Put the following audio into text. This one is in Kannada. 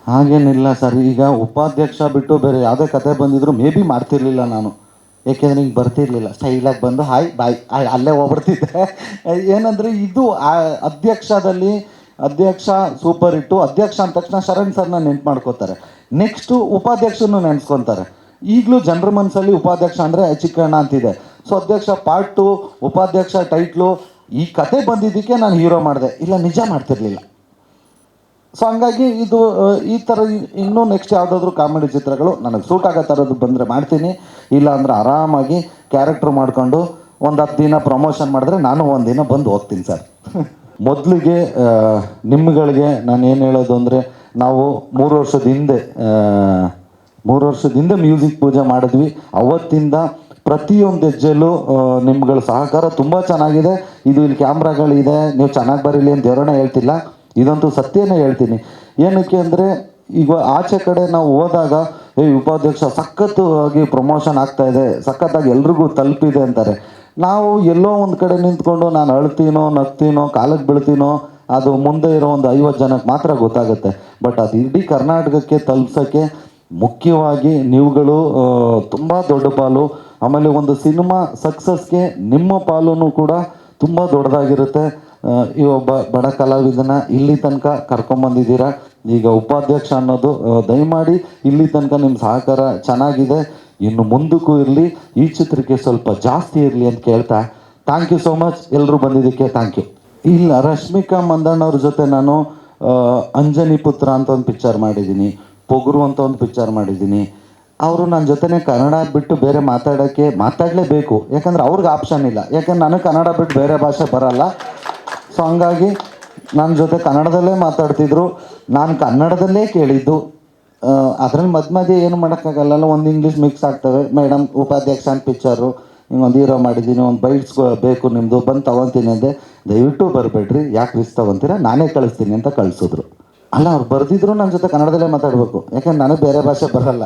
ಹಾಗೇನಿಲ್ಲ ಸರ್. ಈಗ ಉಪಾಧ್ಯಕ್ಷ ಬಿಟ್ಟು ಬೇರೆ ಯಾವುದೇ ಕತೆ ಬಂದಿದ್ರು ಮೇ ಬಿ ಮಾಡ್ತಿರ್ಲಿಲ್ಲ ನಾನು. ಏಕೆಂದರೆ ಹಿಂಗೆ ಬರ್ತಿರ್ಲಿಲ್ಲ, ಸ್ಟೈಲಾಗಿ ಬಂದು ಹಾಯ್ ಬಾಯ್ ಅಲ್ಲೇ ಹೋಗ್ಬಿಡ್ತಿದ್ದೆ. ಏನಂದರೆ ಇದು ಅಧ್ಯಕ್ಷದಲ್ಲಿ ಅಧ್ಯಕ್ಷ ಸೂಪರ್ ಹಿಟ್ಟು. ಅಧ್ಯಕ್ಷ ಅಂದ ತಕ್ಷಣ ಶರಣ್ ಸರ್ನ ನೆನ್ಪು ಮಾಡ್ಕೋತಾರೆ. ನೆಕ್ಸ್ಟು ಉಪಾಧ್ಯಕ್ಷನೂ ನೆನೆಸ್ಕೊತಾರೆ. ಈಗಲೂ ಜನರ ಮನಸ್ಸಲ್ಲಿ ಉಪಾಧ್ಯಕ್ಷ ಅಂದರೆ ಚಿಕ್ಕಣ್ಣ ಅಂತಿದೆ. ಸೊ ಅಧ್ಯಕ್ಷ ಪಾರ್ಟ್ 2, ಉಪಾಧ್ಯಕ್ಷ ಟೈಟ್ಲು. ಈ ಕತೆ ಬಂದಿದ್ದಕ್ಕೆ ನಾನು ಹೀರೋ ಮಾಡಿದೆ, ಇಲ್ಲ ನಿಜ ಮಾಡ್ತಿರ್ಲಿಲ್ಲ. ಸೊ ಹಂಗಾಗಿ ಇದು ಈ ಥರ ಇನ್ನೂ ನೆಕ್ಸ್ಟ್ ಯಾವುದಾದ್ರೂ ಕಾಮಿಡಿ ಚಿತ್ರಗಳು ನನಗೆ ಸೂಟ್ ಆಗೋ ಥರದ್ದು ಬಂದರೆ ಮಾಡ್ತೀನಿ. ಇಲ್ಲ ಅಂದರೆ ಆರಾಮಾಗಿ ಕ್ಯಾರೆಕ್ಟ್ರ್ ಮಾಡಿಕೊಂಡು ಒಂದು 10 ದಿನ ಪ್ರಮೋಷನ್ ಮಾಡಿದ್ರೆ ನಾನು ಒಂದು ದಿನ ಬಂದು ಹೋಗ್ತೀನಿ ಸರ್. ಮೊದಲಿಗೆ ನಿಮ್ಗಳಿಗೆ ನಾನು ಏನು ಹೇಳೋದು ಅಂದರೆ, ನಾವು 3 ವರ್ಷದ ಹಿಂದೆ ಮ್ಯೂಸಿಕ್ ಪೂಜೆ ಮಾಡಿದ್ವಿ. ಅವತ್ತಿಂದ ಪ್ರತಿಯೊಂದು ಹೆಜ್ಜೆಲ್ಲೂ ನಿಮ್ಗಳ ಸಹಕಾರ ತುಂಬ ಚೆನ್ನಾಗಿದೆ. ಇದು ಇಲ್ಲಿ ಕ್ಯಾಮ್ರಾಗಳಿದೆ, ನೀವು ಚೆನ್ನಾಗಿ ಬರೀಲಿ ಅಂತ ದೇವರನ್ನ ಹೇಳ್ತಿಲ್ಲ, ಇದಂತೂ ಸತ್ಯನೇ ಹೇಳ್ತೀನಿ. ಏನಕ್ಕೆ ಅಂದರೆ ಈಗ ಆಚೆ ಕಡೆ ನಾವು ಹೋದಾಗ ಉಪಾಧ್ಯಕ್ಷ ಸಖತ್ತಾಗಿ ಪ್ರಮೋಷನ್ ಆಗ್ತಾಯಿದೆ, ಸಖತ್ತಾಗಿ ಎಲ್ರಿಗೂ ತಲುಪಿದೆ ಅಂತಾರೆ. ನಾವು ಎಲ್ಲೋ ಒಂದು ಕಡೆ ನಿಂತ್ಕೊಂಡು ನಾನು ಅಳ್ತೀನೋ ನಗ್ತೀನೋ ಕಾಲಕ್ಕೆ ಬೀಳ್ತೀನೋ ಅದು ಮುಂದೆ ಇರೋ ಒಂದು 50 ಜನಕ್ಕೆ ಮಾತ್ರ ಗೊತ್ತಾಗುತ್ತೆ. ಬಟ್ ಅದು ಇಡೀ ಕರ್ನಾಟಕಕ್ಕೆ ತಲುಪ್ಸೋಕ್ಕೆ ಮುಖ್ಯವಾಗಿ ನೀವುಗಳು ತುಂಬ ದೊಡ್ಡ ಪಾಲು. ಆಮೇಲೆ ಒಂದು ಸಿನಿಮಾ ಸಕ್ಸಸ್ಗೆ ನಿಮ್ಮ ಪಾಲೂ ಕೂಡ ತುಂಬ ದೊಡ್ಡದಾಗಿರುತ್ತೆ. ಈ ಒಬ್ಬ ಬಡ ಕಲಾವಿದನ ಇಲ್ಲಿ ತನಕ ಕರ್ಕೊಂಬಂದಿದ್ದೀರಾ. ಈಗ ಉಪಾಧ್ಯಕ್ಷ ಅನ್ನೋದು ದಯಮಾಡಿ ಇಲ್ಲಿ ತನಕ ನಿಮ್ಮ ಸಹಕಾರ ಚೆನ್ನಾಗಿದೆ, ಇನ್ನು ಮುಂದಕ್ಕೂ ಇರಲಿ, ಈ ಚಿತ್ರಕ್ಕೆ ಸ್ವಲ್ಪ ಜಾಸ್ತಿ ಇರಲಿ ಅಂತ ಕೇಳ್ತಾ ಥ್ಯಾಂಕ್ ಯು ಸೋ ಮಚ್. ಎಲ್ಲರೂ ಬಂದಿದ್ದಕ್ಕೆ ಥ್ಯಾಂಕ್ ಯು. ಇಲ್ಲ, ರಶ್ಮಿಕಾ ಮಂದಣ್ಣವ್ರ ಜೊತೆ ನಾನು ಅಂಜನಿ ಪುತ್ರ ಅಂತ ಒಂದು ಪಿಕ್ಚರ್ ಮಾಡಿದ್ದೀನಿ, ಪೊಗರು ಅಂತ ಒಂದು ಪಿಕ್ಚರ್ ಮಾಡಿದ್ದೀನಿ. ಅವರು ನನ್ನ ಜೊತೆನೇ ಕನ್ನಡ ಬಿಟ್ಟು ಬೇರೆ ಮಾತಾಡಲೇಬೇಕು, ಯಾಕಂದರೆ ಅವ್ರಿಗೆ ಆಪ್ಷನ್ ಇಲ್ಲ. ಯಾಕಂದ್ರೆ ನನಗೆ ಕನ್ನಡ ಬಿಟ್ಟು ಬೇರೆ ಭಾಷೆ ಬರಲ್ಲ. ಸೊ ಹಂಗಾಗಿ ನನ್ನ ಜೊತೆ ಕನ್ನಡದಲ್ಲೇ ಮಾತಾಡ್ತಿದ್ರು, ನಾನು ಕನ್ನಡದಲ್ಲೇ ಕೇಳಿದ್ದು. ಅದ್ರಲ್ಲಿ ಮಧ್ಯೆ ಏನು ಮಾಡೋಕ್ಕಾಗಲ್ಲ, ಒಂದು ಇಂಗ್ಲೀಷ್ ಮಿಕ್ಸ್ ಆಗ್ತವೆ. ಮೇಡಮ್ ಉಪಾಧ್ಯಕ್ಷ ಅಂತ ಪಿಕ್ಚರು, ಹಿಂಗೊಂದು ಹೀರೋ ಮಾಡಿದ್ದೀನಿ, ಒಂದು ಬೈಟ್ಸ್ ಬೇಕು ನಿಮ್ಮದು, ಬಂದು ತೊಗೊತೀನಿ ಅಂದೆ. ದಯವಿಟ್ಟು ಬರಬೇಡ್ರಿ, ಯಾಕೆ ರಿಸ್ಕ್ ತೊಗೊತೀರಾ, ನಾನೇ ಕಳಿಸ್ತೀನಿ ಅಂತ ಕಳಿಸಿದ್ರು. ಅಲ್ಲ, ಅವ್ರು ಬರೆದಿದ್ರು ನನ್ನ ಜೊತೆ ಕನ್ನಡದಲ್ಲೇ ಮಾತಾಡಬೇಕು, ಯಾಕಂದ್ರೆ ನನಗೆ ಬೇರೆ ಭಾಷೆ ಬರಲ್ಲ.